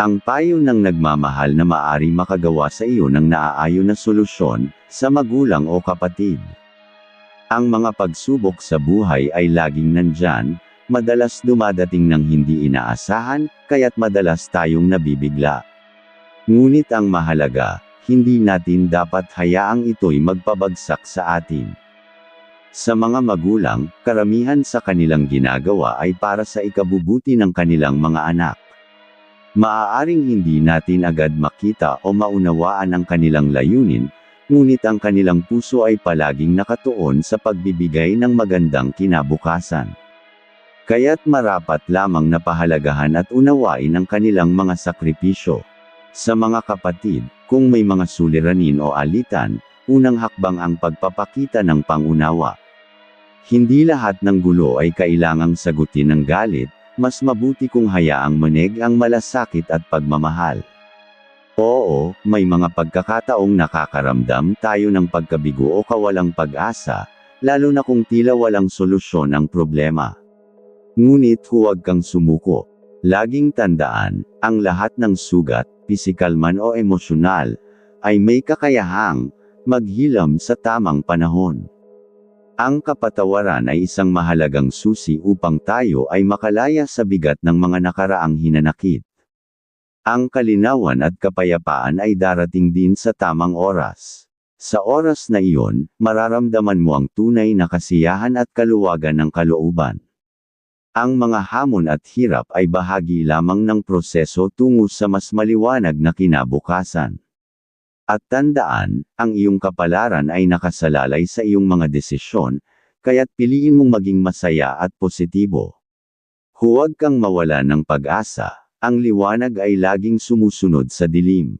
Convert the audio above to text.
Ang payo ng nagmamahal na maaari makagawa sa iyo ng naaayon na solusyon, sa magulang o kapatid. Ang mga pagsubok sa buhay ay laging nandyan, madalas dumadating ng hindi inaasahan, kaya't madalas tayong nabibigla. Ngunit ang mahalaga, hindi natin dapat hayaang ito'y magpabagsak sa atin. Sa mga magulang, karamihan sa kanilang ginagawa ay para sa ikabubuti ng kanilang mga anak. Maaaring hindi natin agad makita o maunawaan ang kanilang layunin, ngunit ang kanilang puso ay palaging nakatuon sa pagbibigay ng magandang kinabukasan. Kaya't marapat lamang na pahalagahan at unawain ang kanilang mga sakripisyo. Sa mga kapatid, kung may mga suliranin o alitan, unang hakbang ang pagpapakita ng pangunawa. Hindi lahat ng gulo ay kailangang sagutin ng galit, mas mabuti kung hayaang manig ang malasakit at pagmamahal. Oo, may mga pagkakataong nakakaramdam tayo ng pagkabigo o kawalang pag-asa, lalo na kung tila walang solusyon ang problema. Ngunit huwag kang sumuko. Laging tandaan, ang lahat ng sugat, pisikal man o emosyonal, ay may kakayahang maghilam sa tamang panahon. Ang kapatawaran ay isang mahalagang susi upang tayo ay makalaya sa bigat ng mga nakaraang hinanakit. Ang kalinawan at kapayapaan ay darating din sa tamang oras. Sa oras na iyon, mararamdaman mo ang tunay na kasiyahan at kaluwagan ng kalooban. Ang mga hamon at hirap ay bahagi lamang ng proseso tungo sa mas maliwanag na kinabukasan. At tandaan, ang iyong kapalaran ay nakasalalay sa iyong mga desisyon, kaya't piliin mong maging masaya at positibo. Huwag kang mawala ng pag-asa, ang liwanag ay laging sumusunod sa dilim.